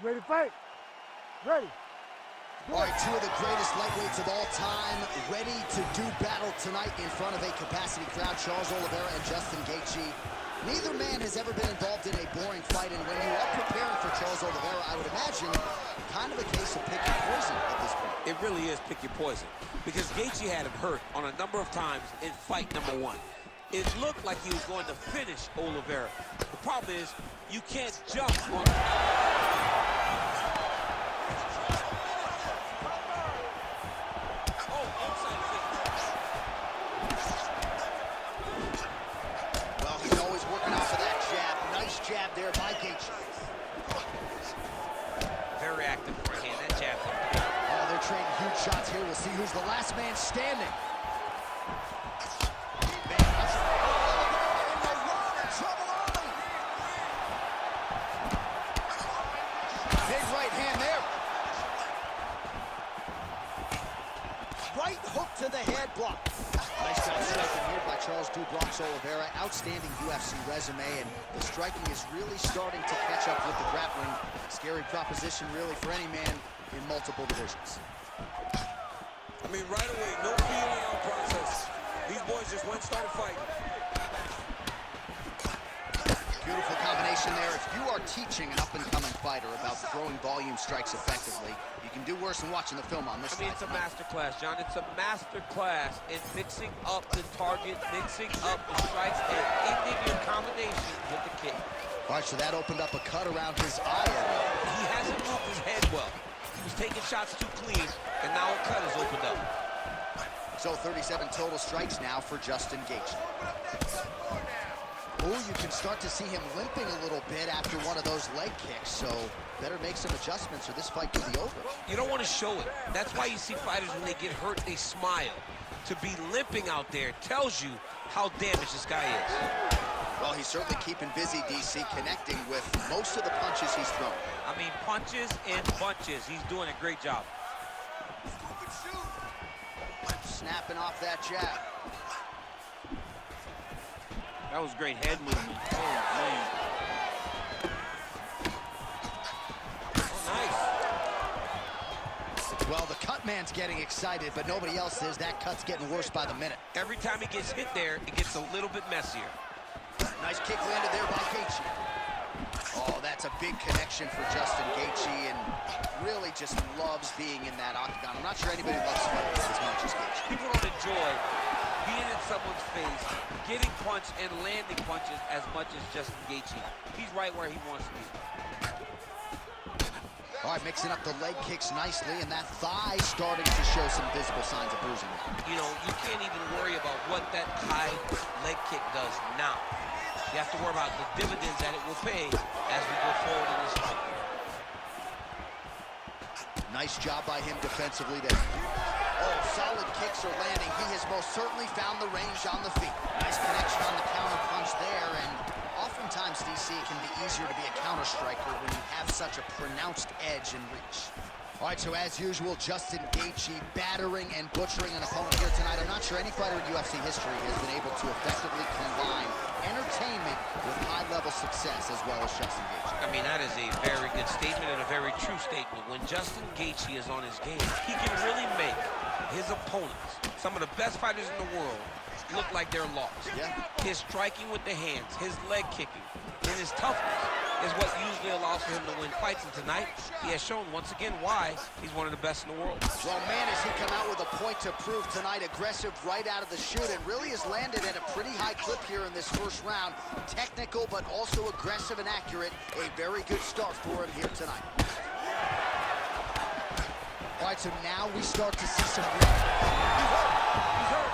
Ready to fight? Ready. All right, two of the greatest lightweights of all time ready to do battle tonight in front of a capacity crowd. Charles Oliveira and Justin Geathje. Neither man has ever been involved in a boring fight, and when you are preparing for Charles Oliveira, I would imagine kind of a case of pick your poison at this point. It really is pick your poison, because Geathje had him hurt on a number of times in fight number 1. It looked like he was going to finish Oliveira. The problem is, you can't jump on... Jab there by Geathje. Very active right hand, that jab. Oh, they're trading huge shots here. We'll see who's the last man standing. Big right hand there. Right hook to the head block. Nice job striking here by Charles "Bronx" Oliveira. Outstanding UFC resume, and the striking is really starting to catch up with the grappling. Scary proposition, really, for any man in multiple divisions. I mean, right away, no feeling out process. These boys just went and started fighting. Beautiful combination there. If you are teaching an up-and-coming fighter about throwing volume strikes effectively, you can do worse than watching the film on this. I mean, it's a master class, John. It's a master class in mixing up the target, mixing up the strikes, and ending your combination with the kick. All right, so that opened up a cut around his eye area. He hasn't moved his head well. He was taking shots too clean, and now a cut has opened up. So 37 total strikes now for Justin Geathje. Oh, you can start to see him limping a little bit after one of those leg kicks, so better make some adjustments or this fight could be over. You don't want to show it. That's why you see fighters, when they get hurt, they smile. To be limping out there tells you how damaged this guy is. Well, he's certainly keeping busy, DC, connecting with most of the punches he's thrown. I mean, punches and bunches. He's doing a great job. Snapping off that jab. That was great head movement. Oh, man. Oh, nice. Well, the cut man's getting excited, but nobody else is. That cut's getting worse by the minute. Every time he gets hit there, it gets a little bit messier. Nice kick landed there by Geathje. Oh, that's a big connection for Justin Geathje, and really just loves being in that octagon. I'm not sure anybody loves fighting as much as Geathje. People don't enjoy being in someone's face, getting punched and landing punches as much as Justin Geathje. He's right where he wants to be. All right, mixing up the leg kicks nicely, and that thigh starting to show some visible signs of bruising. You know, you can't even worry about what that high leg kick does now. You have to worry about the dividends that it will pay as we go forward in this fight. Nice job by him defensively there. Oh, solid kicks are landing. He has most certainly found the range on the feet. Nice connection on the counter punch there, and oftentimes, DC, it can be easier to be a counter striker when you have such a pronounced edge and reach. All right, so as usual, Justin Geathje battering and butchering an opponent here tonight. I'm not sure any fighter in UFC history has been able to effectively combine entertainment with high-level success as well as Justin Geathje. I mean, that is a very good statement and a very true statement. When Justin Geathje is on his game, he can really make his opponents, some of the best fighters in the world, look like they're lost. Yeah. His striking with the hands, his leg kicking, and his toughness is what usually allows for him to win fights. And tonight, he has shown once again why he's one of the best in the world. Well, man, has he come out with a point to prove tonight. Aggressive right out of the chute, and really has landed at a pretty high clip here in this first round. Technical, but also aggressive and accurate. A very good start for him here tonight. All right, so now we start to see some... He's hurt. He's hurt.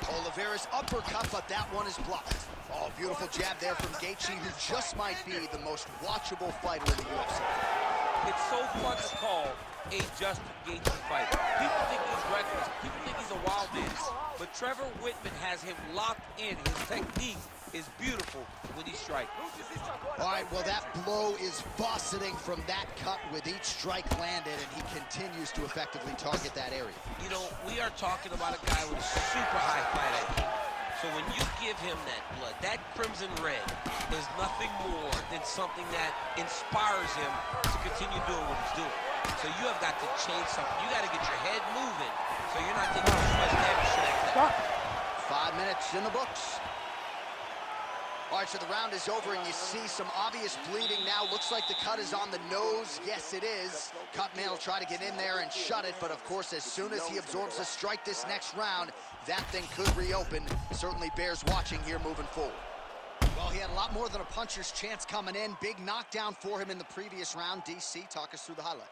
Oliveira's uppercut, but that one is blocked. Oh, beautiful jab there from Geathje, who just might be the most watchable fighter in the UFC. It's so fun to call a Justin Geathje fight. People think he's reckless. People think he's a wild man. But Trevor Whitman has him locked in. His technique is beautiful when he strikes. All right, well, that blow is buffeting from that cut with each strike landed, and he continues to effectively target that area. You know, we are talking about a guy with a super high fight IQ. So when you give him that blood, that crimson red is nothing more than something that inspires him to continue doing what he's doing. So you have got to change something. You got to get your head moving so you're not taking too much damage to that clip. 5 minutes in the books. All right, so the round is over, and you see some obvious bleeding now. Looks like the cut is on the nose. Yes, it is. Cutman will try to get in there and shut it, but of course, as soon as he absorbs a strike this next round, that thing could reopen. Certainly bears watching here moving forward. Well, he had a lot more than a puncher's chance coming in. Big knockdown for him in the previous round. DC, talk us through the highlight.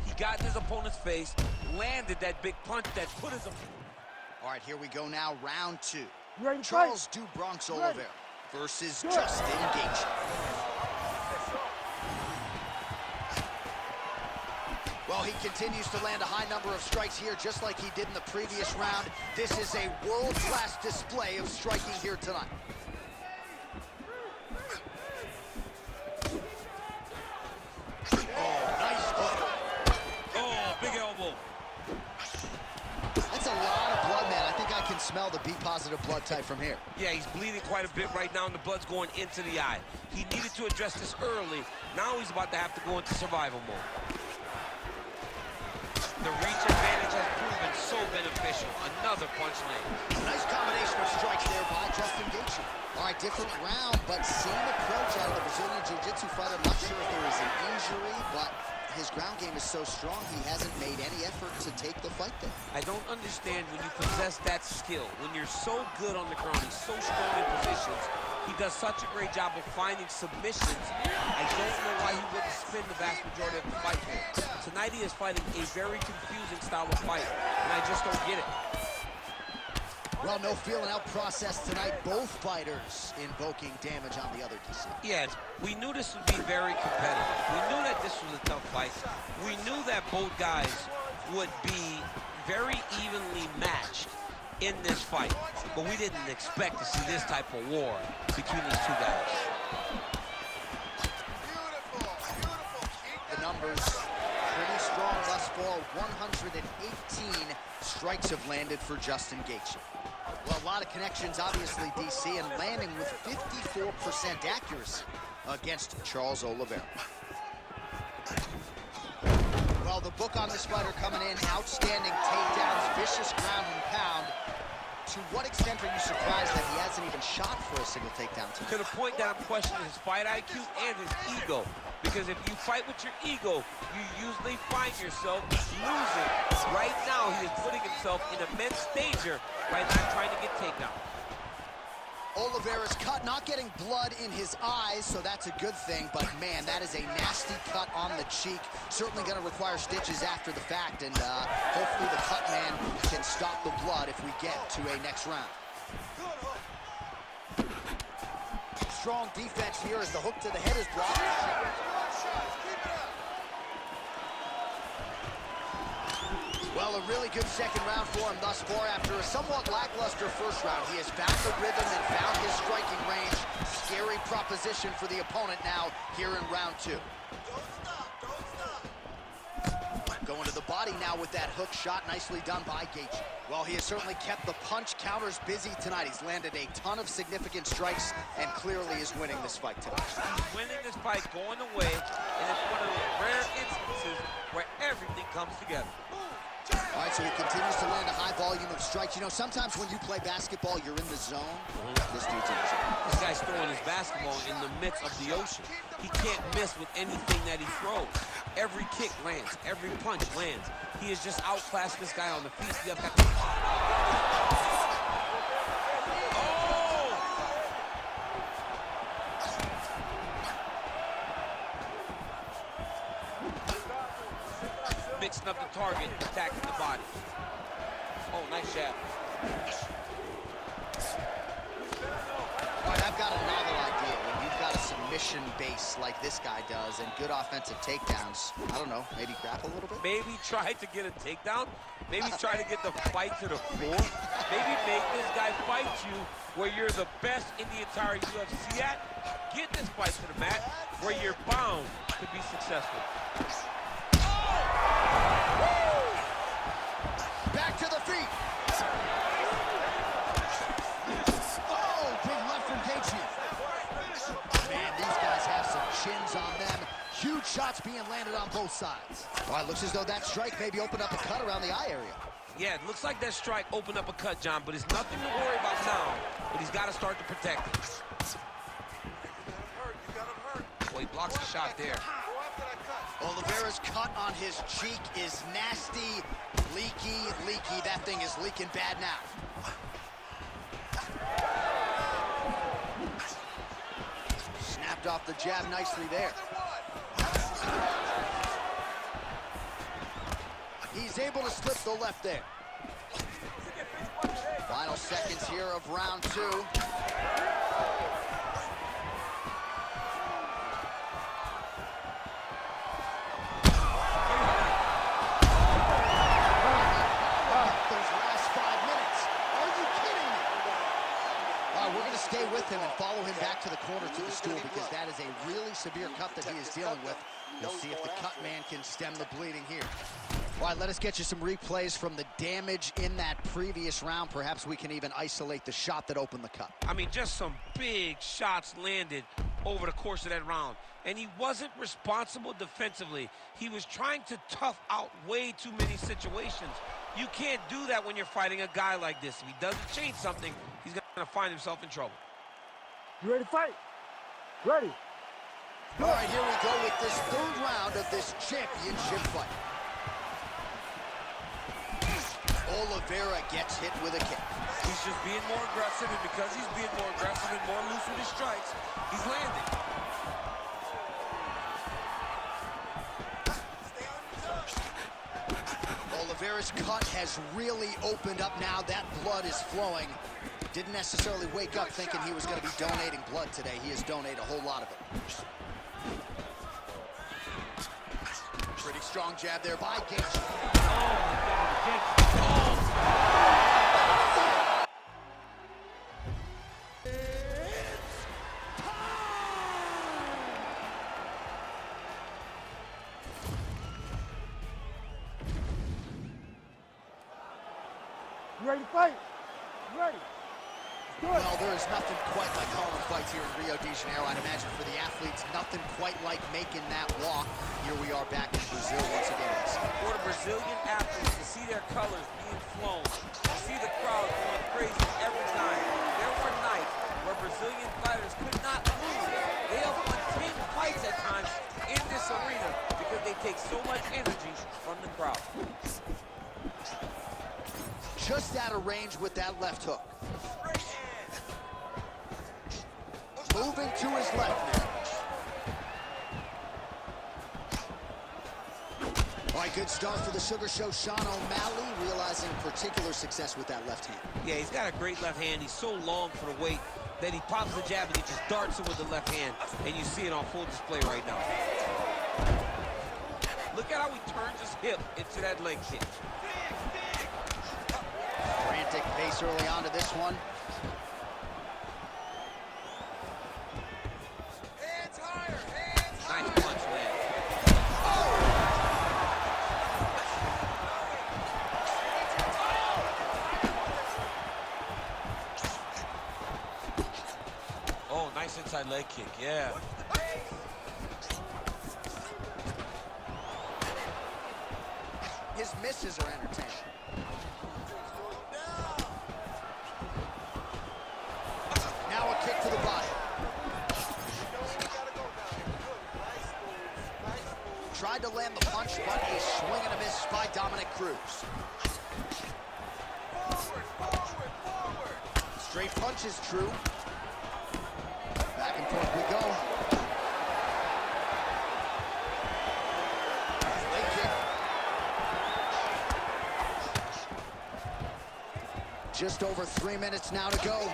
He got in his opponent's face, landed that big punch that put his... All right, here we go now, round 2. Charles Du Bronx Olivera versus Justin Geathje. Well, he continues to land a high number of strikes here, just like he did in the previous round. This is a world-class display of striking here tonight. Oh, nice hook. Oh, big elbow. That's a lot of blood, man. I think I can smell the B-positive blood type from here. Yeah, he's bleeding quite a bit right now, and the blood's going into the eye. He needed to address this early. Now he's about to have to go into survival mode. The reach advantage has proven so beneficial. Another punch lands. Nice combination of strikes there by Justin Geathje. All right, different round, but same approach out of the Brazilian Jiu-Jitsu fighter. I'm not sure if there is an injury, but his ground game is so strong, he hasn't made any effort to take the fight there. I don't understand when you possess that skill, when you're so good on the ground, he's so strong in positions, he does such a great job of finding submissions. I don't know why he wouldn't spin the vast majority of the fight there. Tonight he is fighting a very confusing style of fight, and I just don't get it. Well, no feeling out process tonight. Both fighters invoking damage on the other DC. Yes, we knew this would be very competitive. We knew that this was a tough fight. We knew that both guys would be very evenly matched in this fight, but we didn't expect to see this type of war between these two guys. The numbers pretty strong thus far. 118 strikes have landed for Justin Geathje. Well, a lot of connections, obviously, DC, and landing with 54% accuracy against Charles Olivera. Well, the book on this fighter coming in, outstanding takedowns, vicious ground and pound. To what extent are you surprised that he hasn't even shot for a single takedown tonight? To the point that I'm questioning his fight IQ and his ego. Because if you fight with your ego, you usually find yourself losing. Right now, he is putting himself in immense danger by not trying to get takedown. Olivera's cut, not getting blood in his eyes, so that's a good thing. But, man, that is a nasty cut on the cheek. Certainly going to require stitches after the fact, and hopefully the cut man can stop the blood if we get to a next round. Strong defense here as the hook to the head is blocked. Well, a really good second round for him thus far. After a somewhat lackluster first round, he has found the rhythm and found his striking range. Scary proposition for the opponent now here in round 2. Going to the body now with that hook shot. Nicely done by Geathje. Well, he has certainly kept the punch counters busy tonight. He's landed a ton of significant strikes and clearly is winning this fight tonight. He's winning this fight going away, and it's one of those rare instances where everything comes together. All right, so he continues to land a high volume of strikes. You know, sometimes when you play basketball, you're in the zone. This dude's in the zone. This guy's throwing his basketball in the midst of the ocean. He can't miss with anything that he throws. Every kick lands. Every punch lands. He has just outclassed this guy on the feet. Oh! Mixing up the target, attacking the body. Oh, nice jab. All right, I've got a novel idea. When you've got a submission base like this guy does and good offensive takedowns, I don't know, maybe grapple a little bit? Maybe try to get a takedown. Maybe try to get the fight to the floor. Maybe make this guy fight you where you're the best in the entire UFC at. Get this fight to the mat where you're bound to be successful. Back to the feet. chins on them. Huge shots being landed on both sides. All right, looks as though that strike maybe opened up a cut around the eye area. Yeah, it looks like that strike opened up a cut, John, but it's nothing to worry about now. But he's got to start to protect it. Well, he blocks a shot there. Olivera's cut on his cheek is nasty, leaky. That thing is leaking bad now. Snapped off the jab nicely there. He's able to slip the left there. Final seconds here of round 2. Stay with him and follow him back to the corner to the stool, because that is a really severe cut that he is dealing with. We'll see if the cut man can stem the bleeding here. All right, let us get you some replays from the damage in that previous round. Perhaps we can even isolate the shot that opened the cut. I mean, just some big shots landed over the course of that round. And he wasn't responsible defensively. He was trying to tough out way too many situations. You can't do that when you're fighting a guy like this. If he doesn't change something, he's going to find himself in trouble. You ready to fight? Ready. All right, here we go with this 3rd round of this championship fight. Olivera gets hit with a kick. He's just being more aggressive, and because he's being more aggressive and more loose with his strikes, he's landing. Olivera's cut has really opened up now. That blood is flowing. Didn't necessarily wake up thinking he was going to be donating blood today. He has donated a whole lot of it. Pretty strong jab there by Geathje. You ready to fight? You ready? Well, there is nothing quite like calling fights here in Rio de Janeiro. I'd imagine for the athletes, nothing quite like making that walk. Here we are back in Brazil once again. For the Brazilian athletes to see their colors being flown, to see the crowd going crazy every time. There were nights where Brazilian fighters could not lose. They have won 10 fights at times in this arena because they take so much energy from the crowd. Just out of range with that left hook. Moving to his left now. All right, good start for the Sugar Show. Sean O'Malley realizing particular success with that left hand. Yeah, he's got a great left hand. He's so long for the weight that he pops the jab and he just darts it with the left hand. And you see it on full display right now. Look at how he turns his hip into that leg kick. Frantic pace early on to this one. Hands higher, hands higher. Nice punch there. Oh, nice inside leg kick, yeah. His misses are entertaining. Now a kick to the body. Tried to land the punch, but a swing and a miss by Dominick Cruz. Straight punch is true. Back and forth we go. Leg kick. Just over 3 minutes now to go.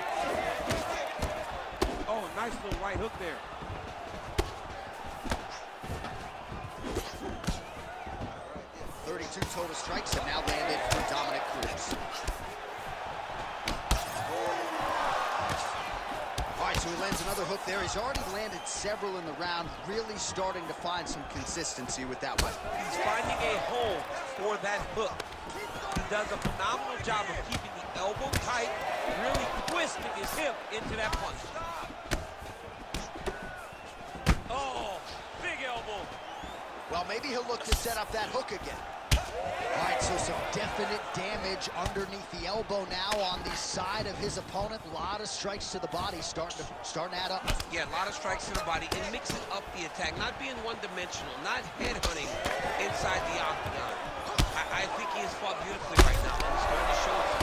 Oh, nice little right hook there. Total strikes have now landed for Dominick Cruz. All right, so he lands another hook there. He's already landed several in the round, really starting to find some consistency with that one. He's finding a home for that hook. He does a phenomenal job of keeping the elbow tight, really twisting his hip into that punch. Oh! Well, maybe he'll look to set up that hook again. All right, so some definite damage underneath the elbow now on the side of his opponent. A lot of strikes to the body starting to add up. Yeah, a lot of strikes to the body and mixing up the attack, not being one-dimensional, not headhunting inside the octagon. I think he has fought beautifully right now, and he's starting to show it.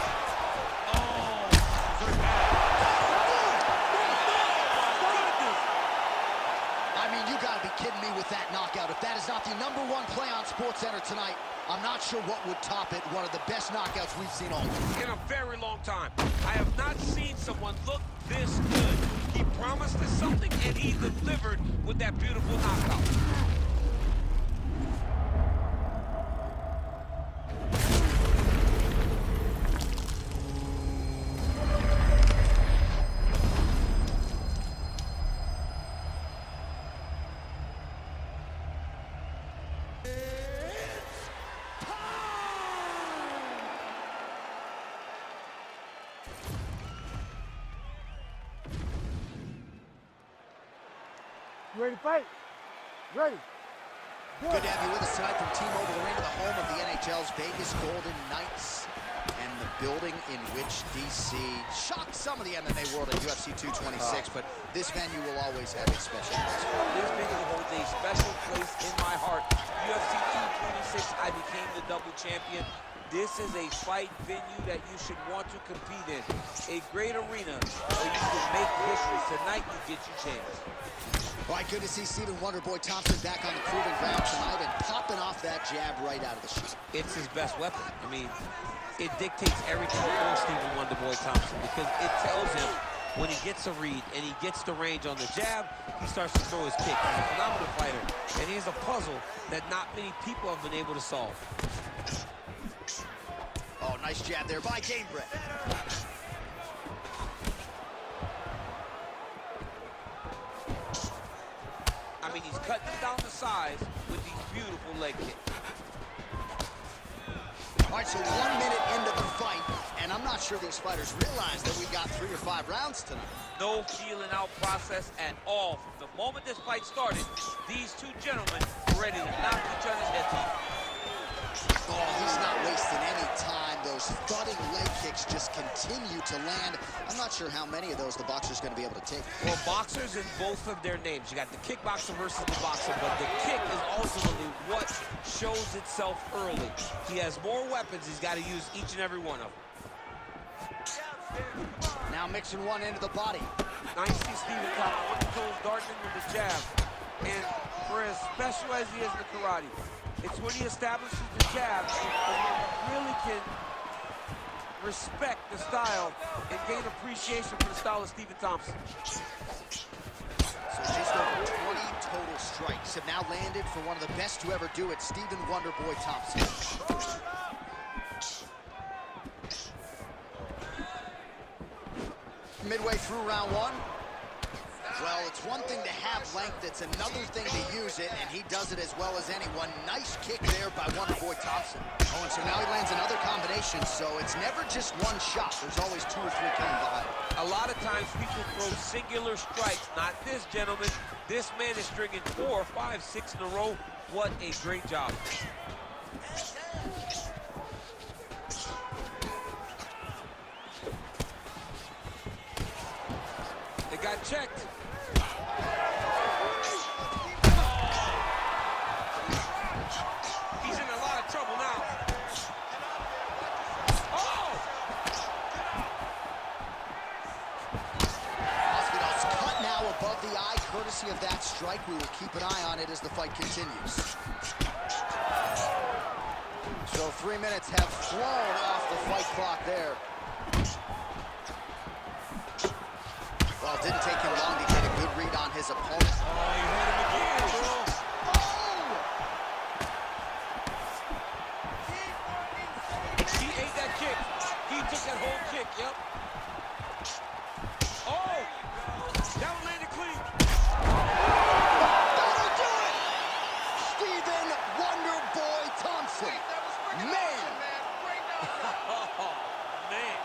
I mean, you gotta be kidding me with that knockout. If that is not the #1 play on SportsCenter tonight, I'm not sure what would top it. One of the best knockouts we've seen all year. In a very long time. I have not seen someone look this good. He promised us something, and he delivered with that beautiful knockout. You ready to fight? Ready. Good to have you with us tonight from T-Mobile Arena, the home of the NHL's Vegas Golden Knights, and the building in which DC shocked some of the MMA world at UFC 226, but this venue will always have a special place. This venue holds a special place in my heart. UFC 226, I became the double champion. This is a fight venue that you should want to compete in. A great arena where you can make history. Tonight, you get your chance. All right, good to see Stephen Wonderboy Thompson back on the proving ground tonight and popping off that jab right out of the chute. It's his best weapon. I mean, it dictates everything for Stephen Wonderboy Thompson because it tells him when he gets a read and he gets the range on the jab, he starts to throw his kick. He's a phenomenal fighter, and he's a puzzle that not many people have been able to solve. Oh, nice jab there by Gamebred. I mean, he's cutting them down to size with these beautiful leg kicks. All right, so 1 minute into the fight, and I'm not sure these fighters realize that we got 3 or 5 rounds tonight. No feeling out process at all. From the moment this fight started, these two gentlemen were ready to knock each other's heads off. Oh, he's not wasting any time. Those thudding leg kicks just continue to land. I'm not sure how many of those the boxer's going to be able to take. Well, boxers in both of their names. You got the kickboxer versus the boxer, but the kick is ultimately what shows itself early. He has more weapons. He's got to use each and every one of them. Now mixing one into the body. Now you see Stephen Thompson, one toes darting with the jab. And for as special as he is in the karate, it's when he establishes the jab that he really can respect the style and gain appreciation for the style of Stephen Thompson. So just over 20 total strikes have now landed for one of the best to ever do it, Stephen Wonderboy Thompson. Midway through round 1. Well, it's one thing to have length, it's another thing to use it, and he does it as well as anyone. Nice kick there by Wonderboy Thompson. Oh, and so now he lands another combination, so it's never just one shot. There's always 2 or 3 coming behind. A lot of times people throw singular strikes. Not this gentleman. This man is stringing 4, 5, 6 in a row. What a great job. They got checked. He's in a lot of trouble now. Oh! Masvidal's cut now above the eye, courtesy of that strike. We will keep an eye on it as the fight continues. So 3 minutes have flown off the fight clock there. Well, it didn't take him long to get a good read on his opponent. Oh, you hit him again, bro. He ate that kick. He took that whole kick, yep. Oh! That one landed clean. That'll do it! Stephen Wonderboy Thompson. Man! Oh, man.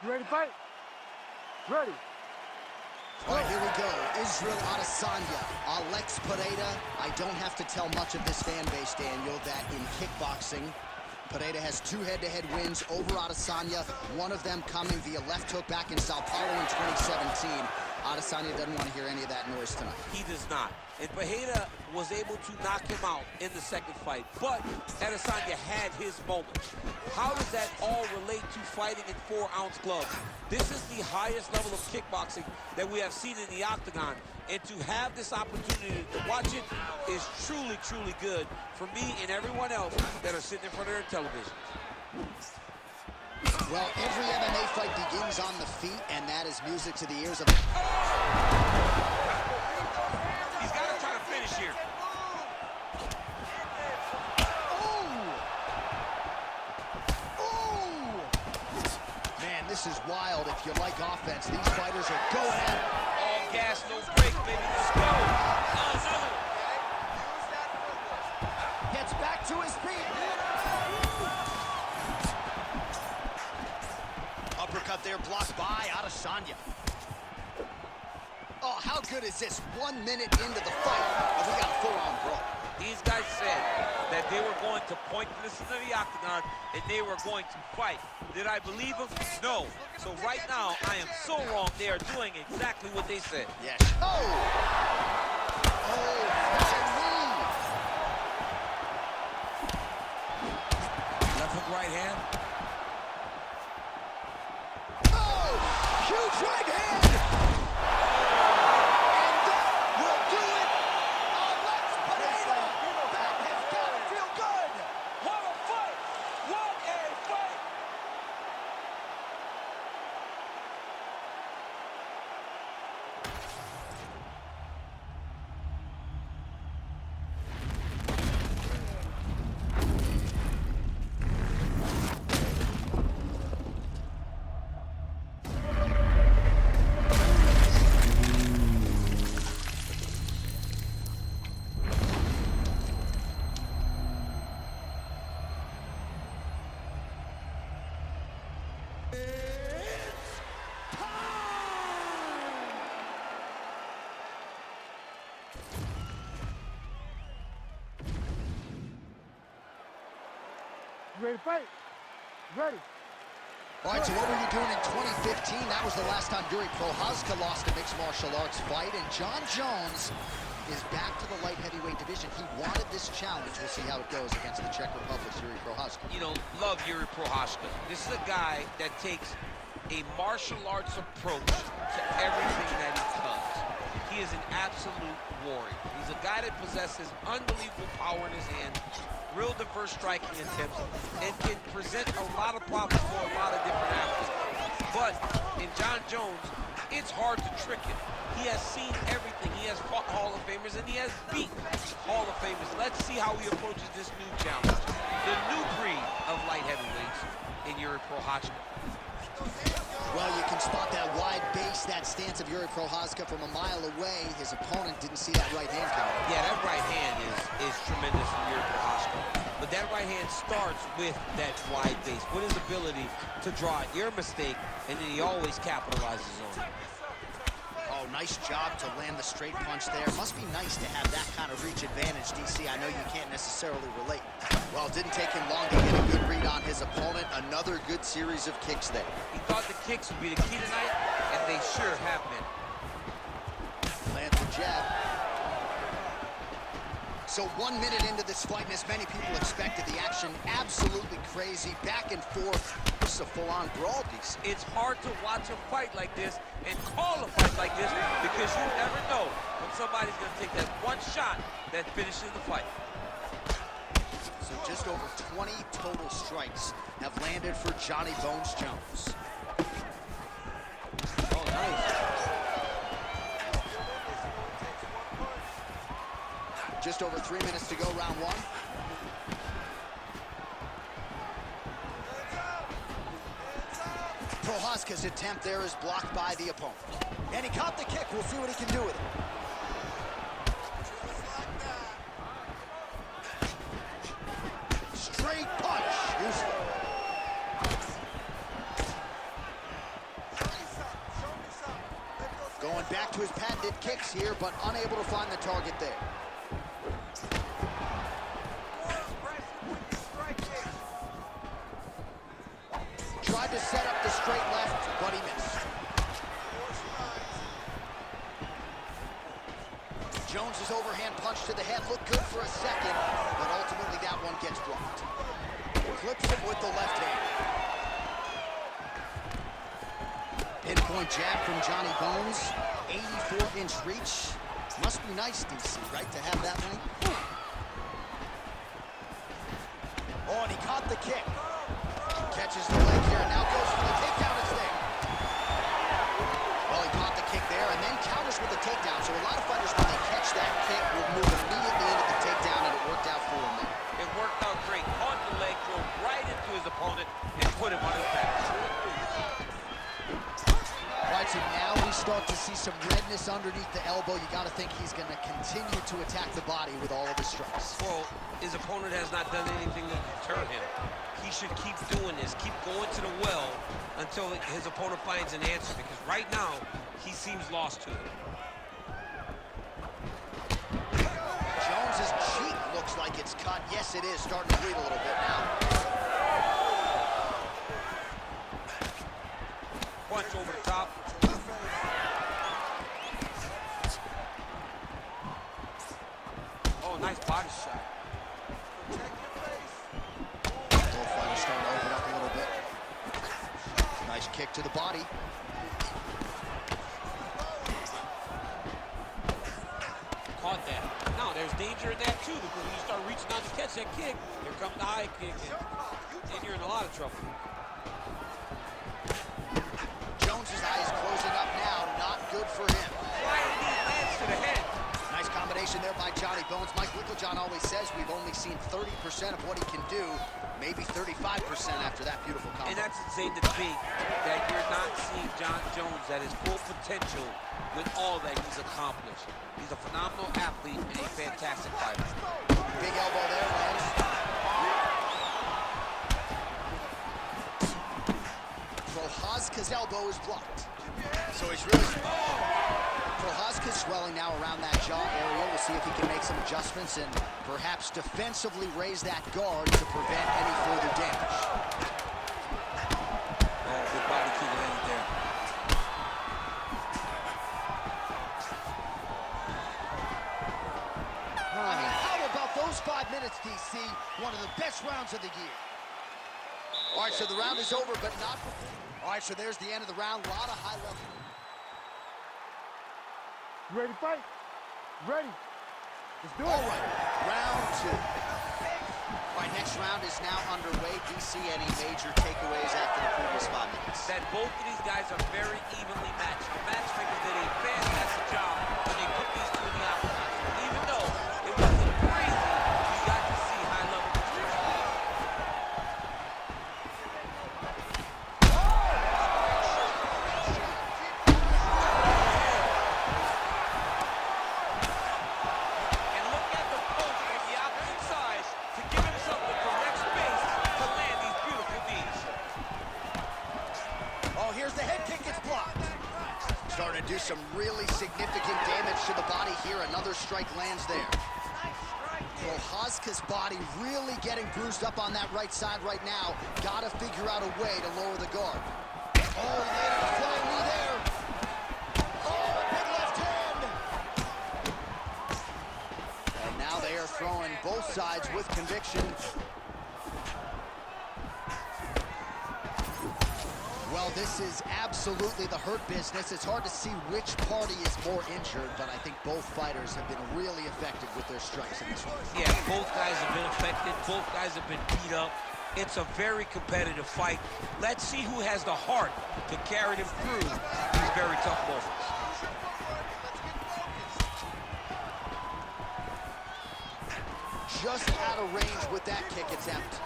You ready to fight? Ready. All right, here we go. Israel Adesanya, Alex Pereira. I don't have to tell much of this fan base, Daniel, that in kickboxing, Pereira has 2 head-to-head wins over Adesanya, one of them coming via left hook back in Sao Paulo in 2017. Adesanya doesn't want to hear any of that noise tonight. He does not. And Pereira was able to knock him out in the second fight, but Adesanya had his moment. How does that all relate to fighting in 4-ounce gloves? This is the highest level of kickboxing that we have seen in the octagon, and to have this opportunity to watch it is truly, truly good for me and everyone else that are sitting in front of their television. Well, every MMA fight begins on the feet, and that is music to the ears of... He's got to try to finish here. Man, this is wild. If you like offense, these fighters are going at it. All gas, no brakes, baby. Let's go. Another one. Gets back to his feet. Uppercut there, blocked by Adesanya. Oh, how good is this? 1 minute into the fight, and we got a full-on brawl. These guys said that they were going to point this into the octagon and they were going to fight. Did I believe them? No. So right now, I am so wrong. They are doing exactly what they said. Yes. Oh! Oh, that's a knee. Left hook, right hand. Oh! Huge right hand! And that will do it! Alex Pereira! That has got to feel good! What a fight! What a fight! You ready to fight? Ready. All right, so what were you doing in 2015? That was the last time Jiri Prochazka lost a mixed martial arts fight, and Jon Jones is back to the light heavyweight division. He wanted this challenge. We'll see how it goes against the Czech Republic's Jiri Prochazka. You know, love Jiri Prochazka. This is a guy that takes a martial arts approach to everything that he does. He is an absolute warrior. He's a guy that possesses unbelievable power in his hand, real diverse striking attempts, and can present a lot of problems for a lot of different athletes. But in Jon Jones, it's hard to trick him. He has seen everything. He has fought Hall of Famers, and he has beaten Hall of Famers. Let's see how he approaches this new challenge. The new breed of light heavyweights in Jiri Prochazka. Well, you can spot that wide base, that stance of Jiri Prochazka from a mile away. His opponent didn't see that right hand coming. Yeah, that right hand is tremendous from Jiri Prochazka. But that right hand starts with that wide base, with his ability to draw an ear mistake, and then he always capitalizes on it. Oh, nice job to land the straight punch there. Must be nice to have that kind of reach advantage, DC. I know you can't necessarily relate. Well, it didn't take him long to get a good read on his opponent. Another good series of kicks there. He thought the kicks would be the key tonight, and they sure have been. Lands the jab. So 1 minute into this fight, and as many people expected, the action absolutely crazy, back and forth. This is a full-on brawl, DC. It's hard to watch a fight like this and call a fight like this because you never know when somebody's going to take that one shot that finishes the fight. So just over 20 total strikes have landed for Johnny Bones Jones. Oh, nice. Just over 3 minutes to go, round one. Prochazka's attempt there is blocked by the opponent. And he caught the kick. We'll see what he can do with it. Straight punch. Landed kicks here, but unable to find the target there. Tried to set up the straight left, but he missed. Jones's overhand punch to the head looked good for a second, but ultimately that one gets blocked. Clips him with the left hand. Pinpoint jab from Johnny Bones. 84-inch reach. Must be nice, DC, right, to have that many? Oh, and he caught the kick. Catches the leg here, and now goes for the takedown. It's there. Well, he caught the kick there, and then counters with the takedown. So a lot of fighters, when they catch that kick, will move immediately into the takedown, and it worked out for him there. It worked out great. Caught the leg, drove right into his opponent, and put him on his back. All right, so now we start to see some redness underneath the elbow. You got to think he's going to continue to attack the body with all of his strikes. Well, his opponent has not done anything to deter him. He should keep doing this, keep going to the well until his opponent finds an answer, because right now, he seems lost to it. Jones's cheek looks like it's cut. Yes, it is. Starting to bleed a little bit now. Punch over the top. Oh, nice body shot. Both fighters starting to open up a little bit. Nice kick to the body. Caught that. Now, there's danger in that, too, because when you start reaching out to catch that kick, here comes the high kick, and you're in a lot of trouble. Jones's eye is closing up now. Not good for him. Flying knee lands to the head. Nice combination there by Johnny Bones. Mike Wicklejohn always says we've only seen 30% of what he can do, maybe 35% after that beautiful combo. And that's insane to think that you're not seeing John Jones at his full potential with all that he's accomplished. He's a phenomenal athlete and a fantastic fighter. Big elbow there, Lance. Prochazka's elbow is blocked. So he's really... Prochazka's swelling now around that jaw area. We'll see if he can make some adjustments and perhaps defensively raise that guard to prevent any further damage. Oh, good body kick landed there. I mean, how about those 5 minutes, DC? One of the best rounds of the year. All right, so the round is over, but not... All right, so there's the end of the round. A lot of high level. You ready to fight? Ready. Let's do it. All right, round 2. All right, next round is now underway. Do you see any major takeaways after the previous 5 minutes? That both of these guys are very evenly matched. The matchmakers did a fantastic job when they put these two in the octagon. Even though it wasn't crazy, you got to see high-level construction. And look at the post on the opposite side to give himself the correct space to land these beautiful knees. Oh, here's the head kick. It's blocked. Starting to do some really significant damage to the body here. Another strike lands there. Prochazka's body really getting bruised up on that right side right now. Got to figure out a way to lower the guard. Oh, he landed a flying knee there. Oh, big left hand. And now they are throwing both sides with conviction. Well, this is absolutely the hurt business. It's hard to see which party is more injured, but I think both fighters have been really effective with their strikes in this one. Yeah, both guys have been affected. Both guys have been beat up. It's a very competitive fight. Let's see who has the heart to carry them through these very tough moments. Just out of range with that kick attempt.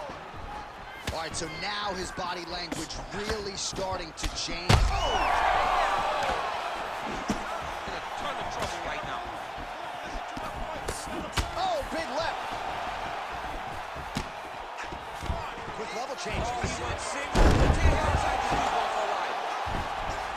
All right, so now his body language really starting to change. Oh! In a ton of trouble right now. Oh, big left. Quick level change. Oh, he went single.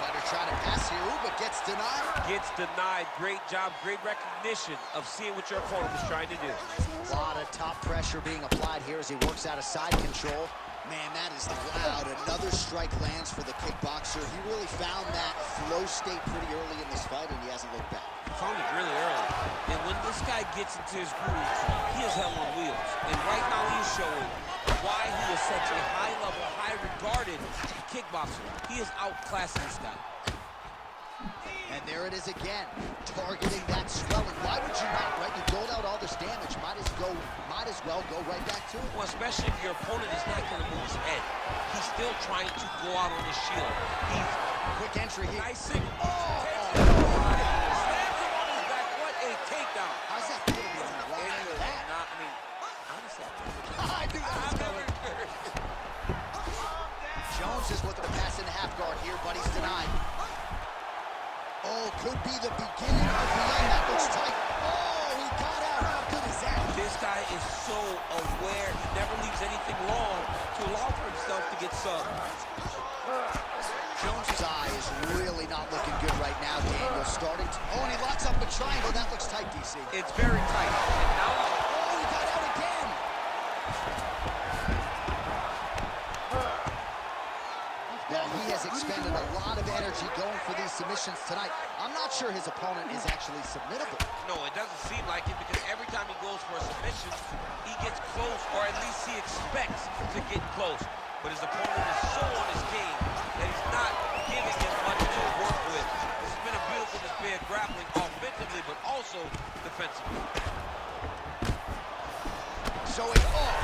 Fighter try to pass here, ooh, but gets denied. Gets denied. Great job, great recognition of seeing what your opponent was trying to do. A lot of top pressure being applied here as he works out of side control. Man, that is loud. Another strike lands for the kickboxer. He really found that flow state pretty early in this fight, and he hasn't looked back. He found it really early. And when this guy gets into his groove, he is hell on wheels. And right now he is showing why he is such a high-level, high-regarded kickboxer. He is outclassing this guy. And there it is again, targeting that swelling. Why would you not, right? You doled out all this damage. Might as well go right back to it. Well, especially if your opponent is not going to move his head. He's still trying to go out on his shield. He's quick entry here. nice signal. Slams him on his back. What a takedown. How's that feel to be on the line for that? Not, I mean, honestly, I knew that was coming. Jones is looking to pass into half guard here, but he's denied. Oh, could be the beginning of the end. That looks tight. Oh, he got out. How good is that? This guy is so aware. He never leaves anything long to allow for himself to get subbed. Jones's eye is really not looking good right now, Daniel. Starting to... Oh, and he locks up the triangle. That looks tight, DC. It's very tight. And now... Oh, he got out again. Well, he has expended a lot of energy going for these submissions tonight. I'm not sure his opponent is actually submittable. No, it doesn't seem like it, because every time he goes for a submission, he gets close, or at least he expects to get close. But his opponent is so on his game that he's not giving him much to work with. This has been a beautiful display of grappling offensively, but also defensively. Showing off.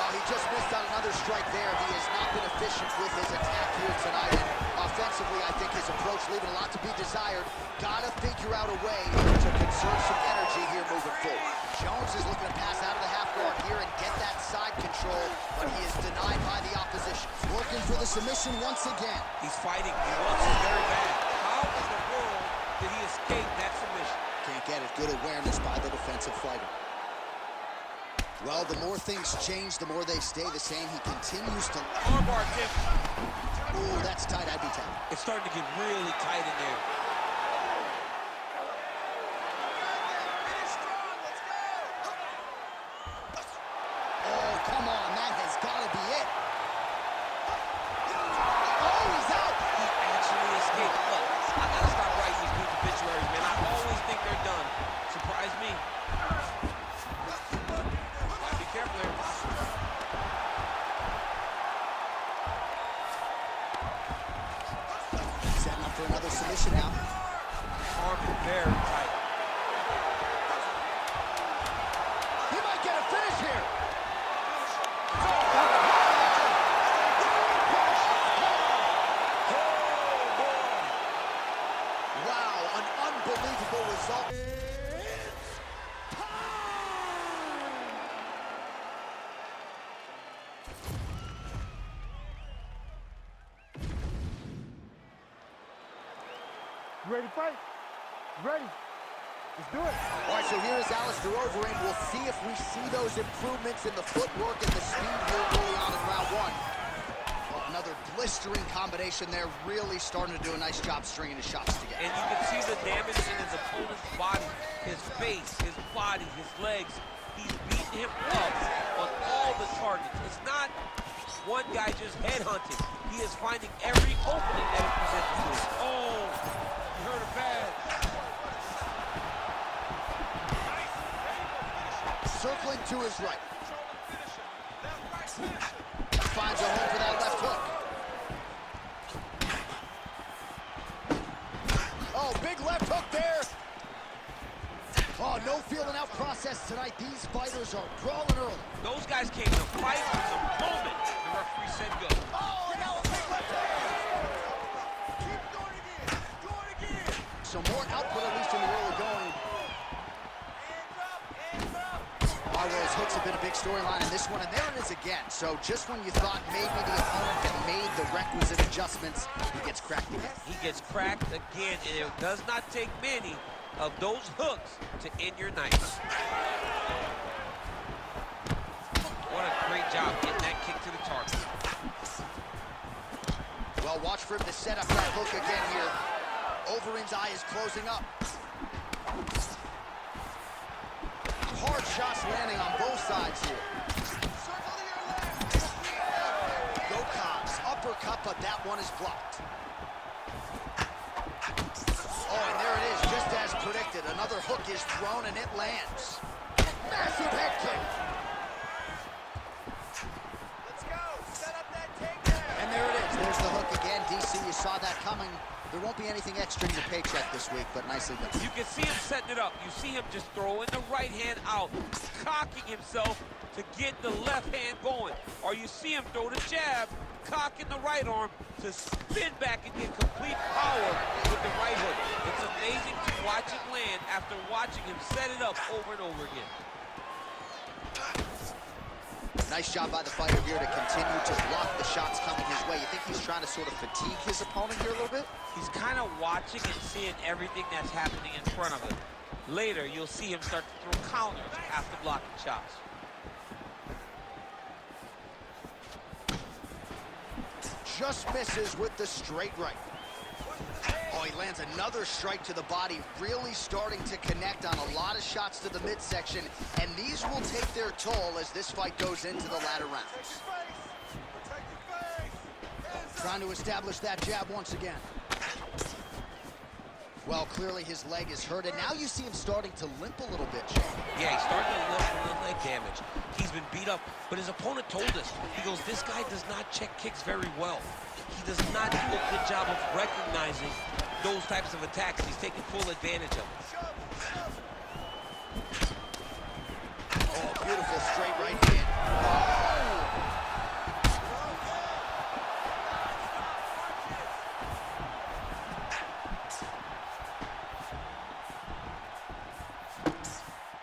Well, he just missed on another strike there. He has not been efficient with his attack here tonight. And offensively, I think his approach leaving a lot to be desired. Gotta figure out a way to conserve some energy here moving forward. Jones is looking to pass out of the half guard here and get that side control, but he is denied by the opposition. Working for the submission once again. He's fighting. He wants it very bad. How in the world did he escape that submission? Can't get it. Good awareness by the defensive fighter. Well, the more things change, the more they stay the same. He continues to... Armbar tip. Ooh, that's tight. I'd be tapped. It's starting to get really tight in there. Oh, come on. That has got to be it. Oh, he's out. He actually escaped. Look, I got to stop writing these people's obituaries, man. I always think they're done. Surprise me. Be careful here. Setting up for another submission now. Arm is very tight. He might get a finish here. Wow, an unbelievable result. You ready to fight? Ready. Let's do it. All right, so here is Alistair Overeem. We'll see if we see those improvements in the footwork and the speed here early on in round one. Well, another blistering combination there, really starting to do a nice job stringing his shots together. And you can see the damage in his opponent's body, his face, his body, his legs. He's beating him up on all the targets. It's not one guy just headhunting. He is finding every opening that is presented to him. Oh, you heard it bad. Circling to his right. Finds a home for that left hook. Oh, big left hook there. Oh, no feeling out process tonight. These fighters are brawling early. Those guys came to fight from the moment the referee said go. Oh, and now a big left hand. Keep doing it again. Do it again. So more output, at least in the early going. Those hooks have been a big storyline in this one, and there it is again. So just when you thought maybe the opponent had made the requisite adjustments, he gets cracked again. He gets cracked again, and it does not take many of those hooks to end your night. What a great job getting that kick to the target. Well, for him to set up that hook again here. Overeem's eye is closing up. Hard shots landing on both sides here. Gökhan's uppercut, but that one is blocked. Oh, and there it is, just as predicted. Another hook is thrown, and it lands. Massive head kick. Let's go. Set up that takedown. And there it is. There's the hook again. DC, you saw that coming. There won't be anything extra in your paycheck this week, but nicely done. You can see him setting it up. You see him just throwing the right hand out, cocking himself to get the left hand going. Or you see him throw the jab, cocking the right arm to spin back and get complete power with the right hook. It's amazing to watch him land after watching him set it up over and over again. Nice job by the fighter here to continue to block the shots coming his way. You think he's trying to sort of fatigue his opponent here a little bit? He's kind of watching and seeing everything that's happening in front of him. Later, you'll see him start to throw counters after blocking shots. Just misses with the straight right. Oh, he lands another strike to the body, really starting to connect on a lot of shots to the midsection, and these will take their toll as this fight goes into the latter rounds. Trying to establish that jab once again. Well, clearly his leg is hurt, and now you see him starting to limp a little bit, Jay. Yeah, he's starting to limp from the leg damage. He's been beat up, but his opponent told us, he goes, this guy does not check kicks very well. He does not do a good job of recognizing those types of attacks. He's taking full advantage of them. Oh, beautiful straight right hand. Oh!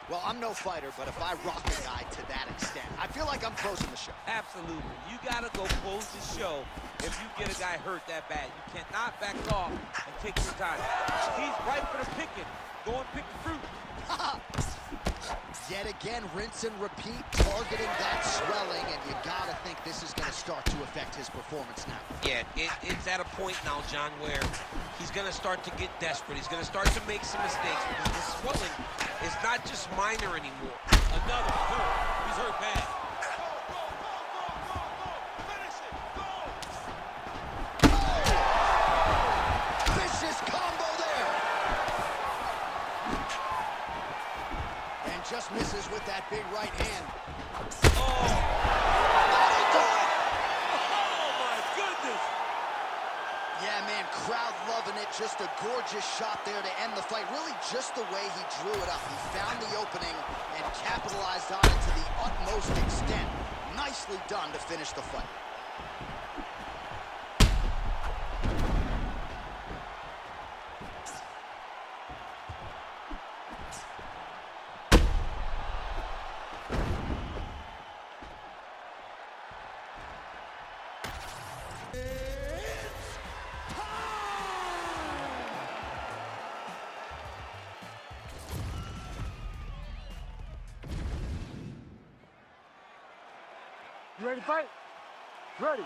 Well, I'm no fighter, but if I rock a guy to that extent, I feel like I'm closing the show. Absolutely. You got to go close the show if you get a guy hurt that bad. You cannot back off and take your time. He's ripe for the picking. Go and pick the fruit. Yet again, rinse and repeat, targeting that swelling, and you got to think this is going to start to affect his performance now. Yeah, it's at a point now, John, where he's going to start to get desperate. He's going to start to make some mistakes because the swelling is not just minor anymore. Another hurt. He's hurt bad. Vicious combo there. And just misses with that big right hand. Oh! That'll do it. Oh, my goodness! Yeah, man, crowd loving it. Just a gorgeous shot there to end the fight. Really just the way he drew it up. He found the opening and capitalized on it to the utmost extent. Nicely done to finish the fight. You ready to fight? Ready.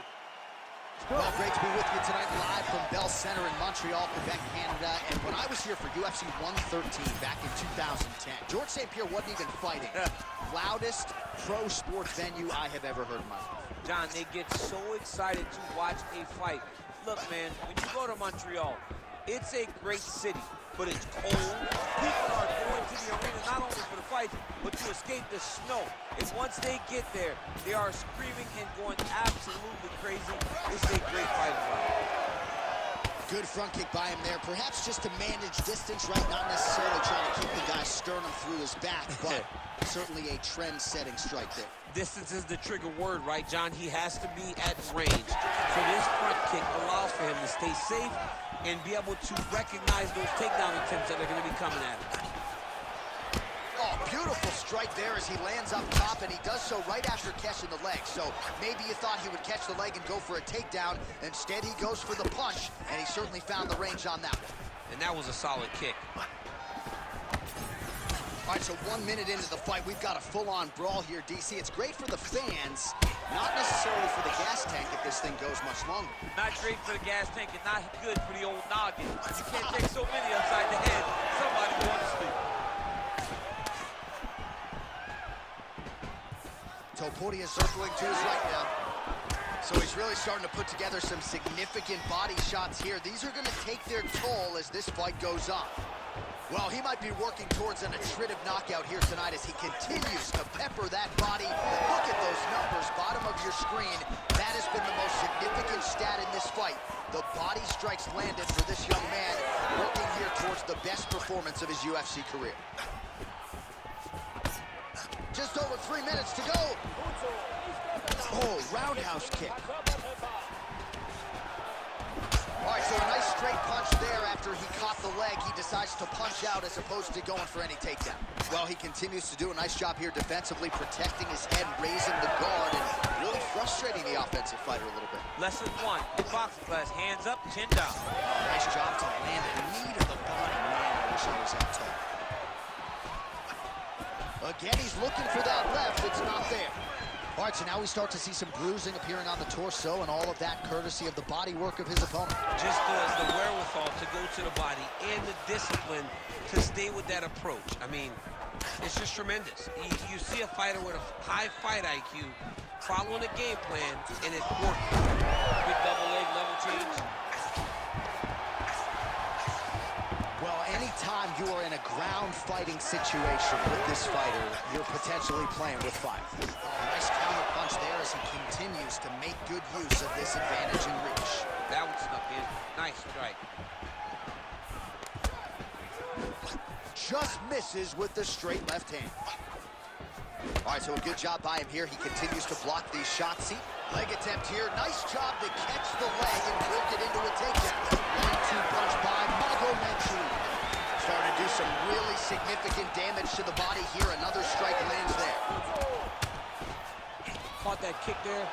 Well, great to be with you tonight live from Bell Center in Montreal, Quebec, Canada. And when I was here for UFC 113 back in 2010, George St. Pierre wasn't even fighting. Loudest pro sports venue I have ever heard in my life. John, they get so excited to watch a fight. Look, man, when you go to Montreal, it's a great city, but it's cold. People are going to the arena not only for the fights, but to escape the snow. And once they get there, they are screaming and going absolutely crazy. This is a great fight environment. Good front kick by him there. Perhaps just to manage distance, right? Not necessarily trying to keep the guy's sternum through his back, but certainly a trend-setting strike there. Distance is the trigger word, right, John? He has to be at range. So this front kick allows for him to stay safe and be able to recognize those takedown attempts that are going to be coming at him. Oh, beautiful strike there as he lands up top, and he does so right after catching the leg. So maybe you thought he would catch the leg and go for a takedown. Instead, he goes for the punch, and he certainly found the range on that one. And that was a solid kick. All right, so 1 minute into the fight, we've got a full-on brawl here, DC. It's great for the fans, Not necessarily for the gas tank if this thing goes much longer. Not great for the gas tank and not good for the old noggin. You can't take so many upside the head. Somebody going to sleep. Topuria circling to his right now. So he's really starting to put together some significant body shots here. These are going to take their toll as this fight goes on. Well, he might be working towards an attritive knockout here tonight as he continues to pepper that body. Look at those numbers, bottom of your screen. That has been the most significant stat in this fight. The body strikes landed for this young man, working here towards the best performance of his UFC career. Just over 3 minutes to go. Oh, roundhouse kick. All right, so a nice straight punch there after he caught the leg. He decides to punch out as opposed to going for any takedown. Well, he continues to do a nice job here defensively, protecting his head, raising the guard, and really frustrating the offensive fighter a little bit. Lesson 1, boxing class, hands up, chin down. Nice job to land the knee to the body. Man, I wish I was that tall. Again, he's looking for that left. It's not there. All right, so now we start to see some bruising appearing on the torso, and all of that courtesy of the body work of his opponent. Just the wherewithal to go to the body and the discipline to stay with that approach. I mean, it's just tremendous. You see a fighter with a high fight IQ following a game plan, and it's working. Big double leg level change. Well, anytime you are in a ground fighting situation with this fighter, you're potentially playing with fire. Nice counter punch there as he continues to make good use of this advantage in reach. That one snuck in. Nice strike. Just misses with the straight left hand. All right, so a good job by him here. He continues to block these shots. Leg attempt here. Nice job to catch the leg and work it into a takedown. 1-2 punch by Magomedsharipov. Starting to do some really significant damage to the body here. Another strike lands there. Caught that kick there.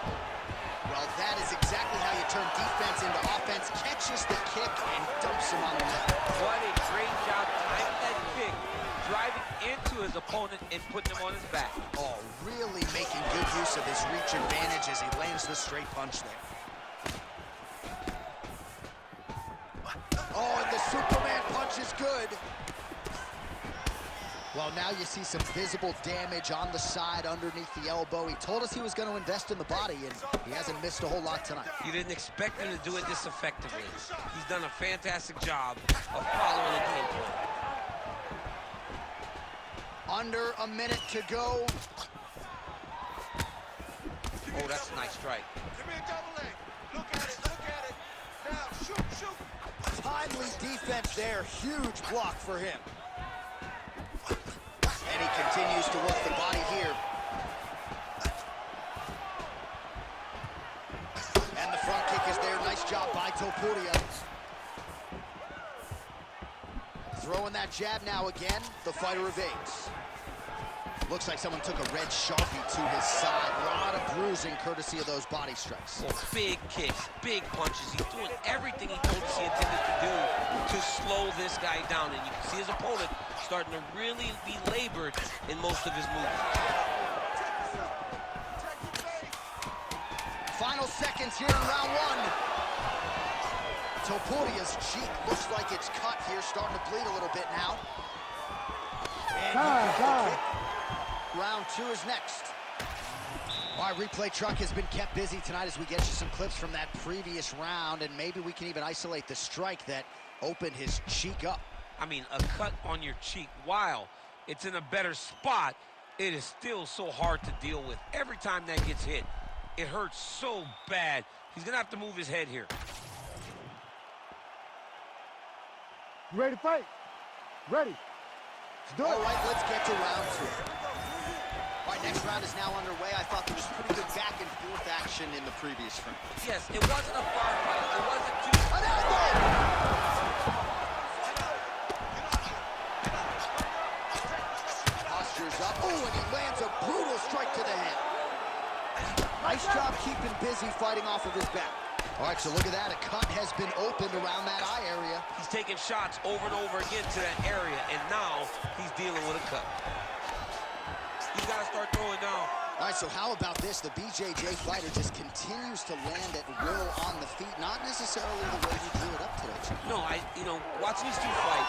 Well, that is exactly how you turn defense into offense. Catches the kick and dumps him on the leg. What a great job timing that kick, driving into his opponent and putting him on his back. Oh, really making good use of his reach advantage as he lands the straight punch there. Oh, and the Superman punch is good. Well, now you see some visible damage on the side underneath the elbow. He told us he was going to invest in the body, and he hasn't missed a whole lot tonight. You didn't expect him to do it this effectively. He's done a fantastic job of following the game plan. Under a minute to go. Oh, that's a nice strike. Give me a double leg. Look at it, look at it. Now, shoot, shoot. Timely defense there. Huge block for him. And he continues to work the body here. And the front kick is there. Nice job by Topuria. Throwing that jab now again. The fighter evades. Looks like someone took a red Sharpie to his side. A lot of bruising courtesy of those body strikes. Well, big kicks, big punches. He's doing everything he told us he intended to do to slow this guy down. And you can see his opponent starting to really be labored in most of his movements. Final seconds here in round one. Topuria's cheek looks like it's cut here, starting to bleed a little bit now. And round two is next. All right, replay truck has been kept busy tonight as we get you some clips from that previous round, and maybe we can even isolate the strike that opened his cheek up. I mean, a cut on your cheek, while it's in a better spot, it is still so hard to deal with. Every time that gets hit, it hurts so bad. He's gonna have to move his head here. You ready to fight? Ready. Let's do it. All right, let's get to round two. All right, next round is now underway. I thought there was pretty good back and forth action in the previous round. Yes, it wasn't a firefight. It wasn't too... An elbow! Postures up. Oh, and he lands a brutal strike to the head. Nice job keeping busy fighting off of his back. All right, so look at that. A cut has been opened around that eye area. He's taking shots over and over again to that area, and now he's dealing with a cut. He's got to start throwing down. All right, right, so how about this? The BJJ fighter just continues to land at will on the feet, not necessarily the way he drew it up today. No, watching these two fight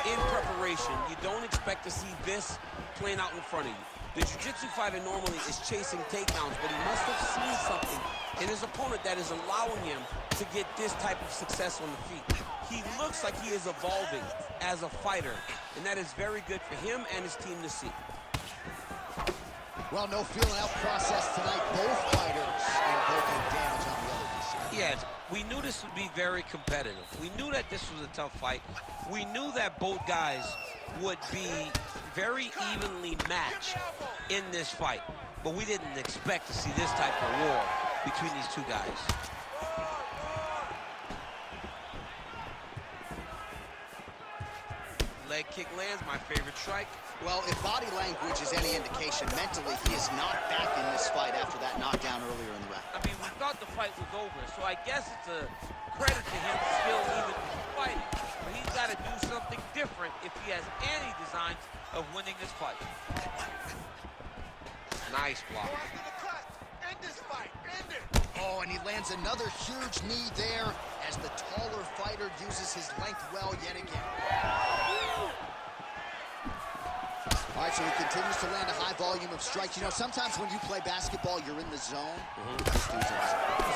in preparation, you don't expect to see this playing out in front of you. The jiu-jitsu fighter normally is chasing takedowns, but he must have seen something in his opponent that is allowing him to get this type of success on the feet. He looks like he is evolving as a fighter, and that is very good for him and his team to see. Well, no feeling out process tonight. Both fighters invoking damage on the other side. Yeah, we knew this would be very competitive. We knew that this was a tough fight. We knew that both guys would be very evenly matched in this fight. But we didn't expect to see this type of war between these two guys. Leg kick lands, my favorite strike. Well, if body language is any indication, mentally he is not back in this fight after that knockdown earlier in the round. I mean, we thought the fight was over, so I guess it's a credit to him still even fighting. But he's got to do something different if he has any designs of winning this fight. Nice block. End this fight. End it. Oh, and he lands another huge knee there as the taller fighter uses his length well yet again. All right, so he continues to land a high volume of strikes. You know, sometimes when you play basketball, you're in the zone. This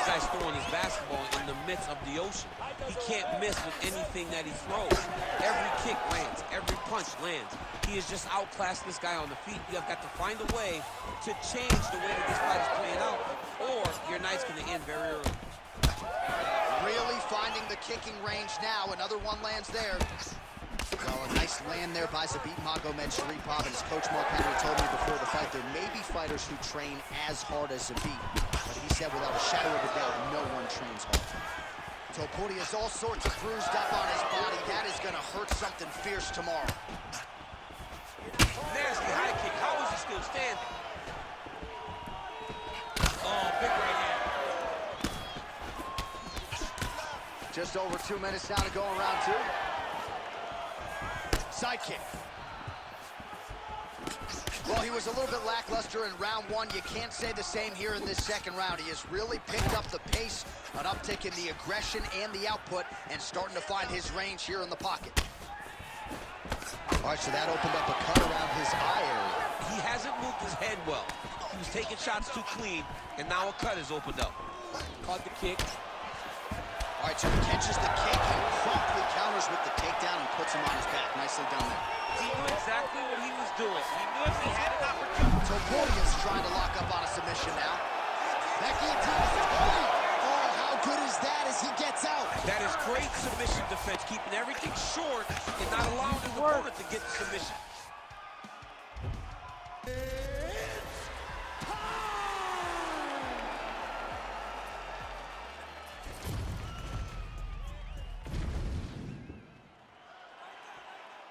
guy's throwing his basketball in the midst of the ocean. He can't miss with anything that he throws. Every kick lands. Every punch lands. He has just outclassed this guy on the feet. You have got to find a way to change the way that this fight is playing out, or your night's going to end very early. Really finding the kicking range now. Another one lands there. Well, a nice land there by Zabit Magomedsharipov, and his coach Mark Henry told me before the fight there may be fighters who train as hard as Zabit, but he said without a shadow of a doubt, no one trains hard. Topuria is all sorts of bruised up on his body. That is going to hurt something fierce tomorrow. Nasty high kick. How is he still standing? Oh, big right hand. Just over 2 minutes now to go in round two. Side kick. Well, he was a little bit lackluster in round one. You can't say the same here in this second round. He has really picked up the pace, an uptick in the aggression and the output, and starting to find his range here in the pocket. All right, so that opened up a cut around his eye area. He hasn't moved his head well. He was taking shots too clean, and now a cut has opened up. Caught the kick. All right, so he catches the kick and promptly counters with the takedown and puts him on his back. Nicely done there. He knew exactly what he was doing. He knew if he had an opportunity. Topuria's trying to lock up on a submission now. That guillotine is tight. Oh, how good is that as he gets out? That is great submission defense, keeping everything short and not allowing his opponent to get the submission.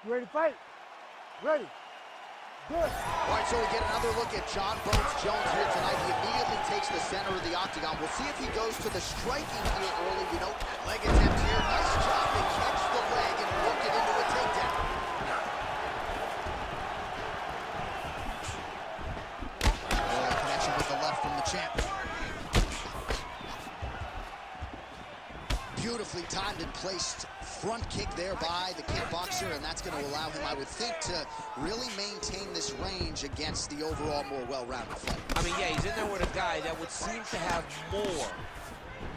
You ready to fight? Ready. Good. All right, so we get another look at John Bones Jones here tonight. He immediately takes the center of the octagon. We'll see if he goes to the striking here early. You know, leg attempt here. Nice job to catch the leg and work it into a takedown. Oh, connection with the left from the champ. Beautifully timed and placed front kick there by the kickboxer, and that's going to allow him, I would think, to really maintain this range against the overall more well-rounded fight. I mean, yeah, he's in there with a guy that would seem to have more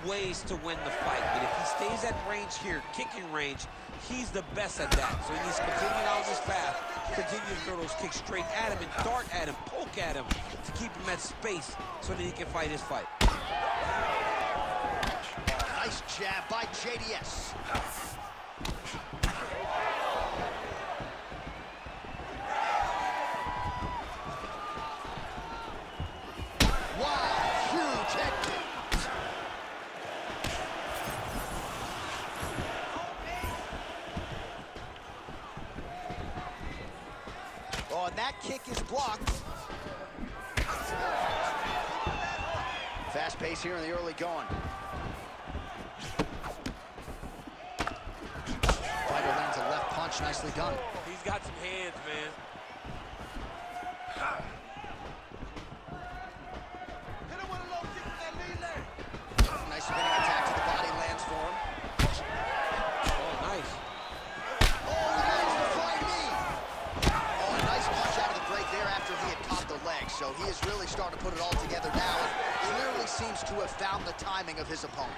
ways to win the fight. But if he stays at range here, kicking range, he's the best at that. So he needs to continue down this path, continue to throw those kicks straight at him and dart at him, poke at him to keep him at space so that he can fight his fight. Nice jab by JDS. Wow, huge head kick. Oh, and that kick is blocked. Fast pace here in the early going. Fighter lands a left punch, nicely done. He's got some hands, man. it all together now and clearly seems to have found the timing of his opponent.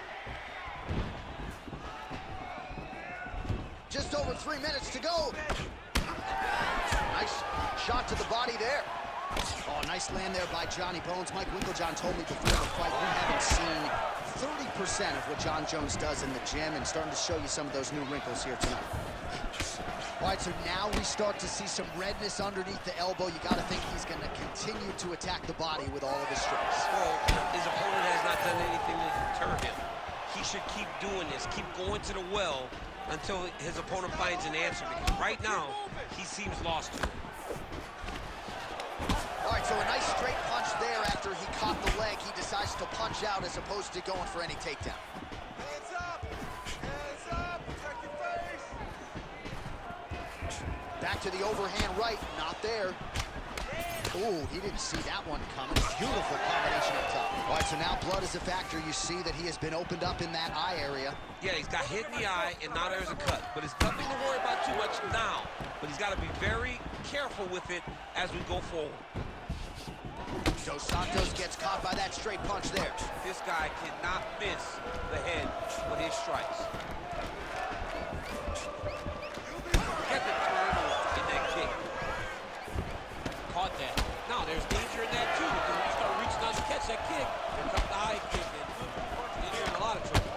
Just over 3 minutes to go. Nice shot to the body there. Oh, nice land there by Johnny Bones. Mike Winklejohn told me before the fight, we haven't seen 30% of what John Jones does in the gym, and starting to show you some of those new wrinkles here tonight. All right, so now we start to see some redness underneath the elbow. You got to think he's going to continue to attack the body with all of his strikes. Well, his opponent has not done anything to deter him. He should keep doing this, keep going to the well until his opponent finds an answer, because right now, he seems lost to it. All right, so a nice straight punch there after he caught the leg. He decides to punch out as opposed to going for any takedown. Hands up! Hands up! Protect your face! Back to the overhand right, not there. Ooh, he didn't see that one coming. Beautiful combination up top. All right, so now blood is a factor. You see that he has been opened up in that eye area. Yeah, he's got hit in the eye, and now there's a cut. But it's nothing to worry about too much now. But he's got to be very careful with it as we go forward. Dos Santos gets caught by that straight punch there. This guy cannot miss the head with his strikes. Get the turn in that kick. Caught that. Now, there's danger in that, too, because when you start reaching out to catch that kick, here comes the high kick, and you're in a lot of trouble.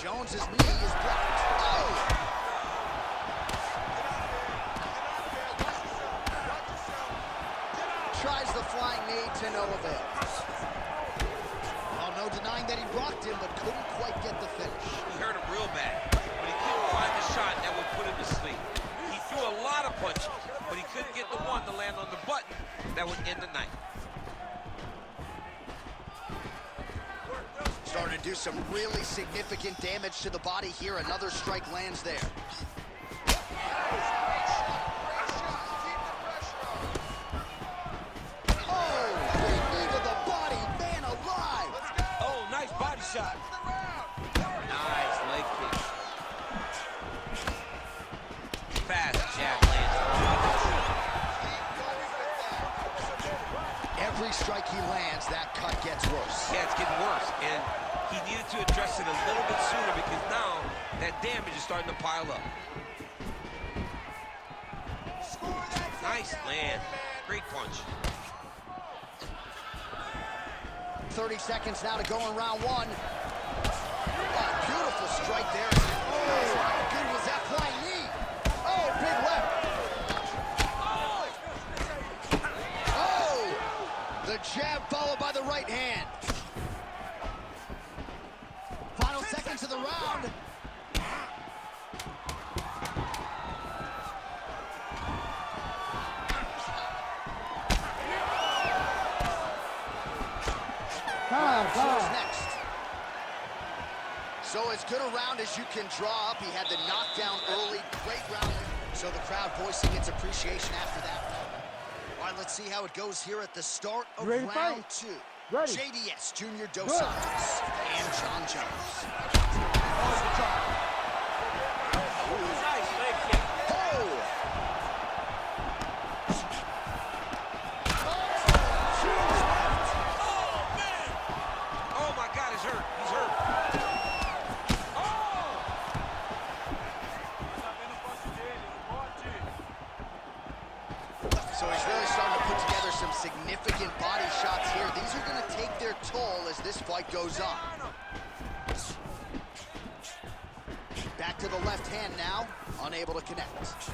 Jones's knee is blocked. Oh! Tries the flying knee to no avail. Well, no denying that he rocked him, but couldn't quite get the finish. He hurt him real bad, but he couldn't find the shot that would put him to sleep. He threw a lot of punches, but he couldn't get the one to land on the button that would end the night. Starting to do some really significant damage to the body here. Another strike lands there. Oh, big knee to the body, man alive. Oh, nice body shot. Nice leg kick. Fast jab lands. Every strike he lands, that cut gets worse. Yeah, it's getting worse, and he needed to address it a little bit sooner, because now that damage is starting to pile up. Nice land. Great punch. 30 seconds now to go in round one. Oh, beautiful strike there. Oh, how good was that flying knee? Oh, big left. Oh, the jab followed by the right hand. Final seconds of the round. Who's next? So as good a round as you can draw up. He had the knockdown early. Great round. So the crowd voicing its appreciation after that. All right, let's see how it goes here at the start of round two. Ready. JDS, Junior Dos Santos, and John Jones. Nice leg kick. Oh! Oh, my God, he's hurt. He's hurt. So he's really starting to put together some significant body shots here. These are going to take their toll as this fight goes on. Back to the left hand now, unable to connect. Dos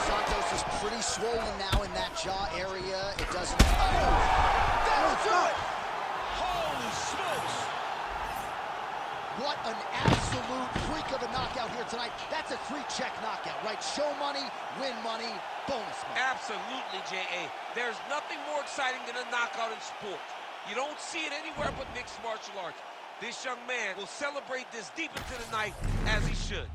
Santos is pretty swollen now in that jaw area. It doesn't... Oh! That'll do it! Holy smokes! What an absolute freak of a knockout here tonight. That's a 3-check knockout, right? Show money, win money, bonus money. Absolutely, J.A. There's nothing more exciting than a knockout in sports. You don't see it anywhere but mixed martial arts. This young man will celebrate this deep into the night, as he should.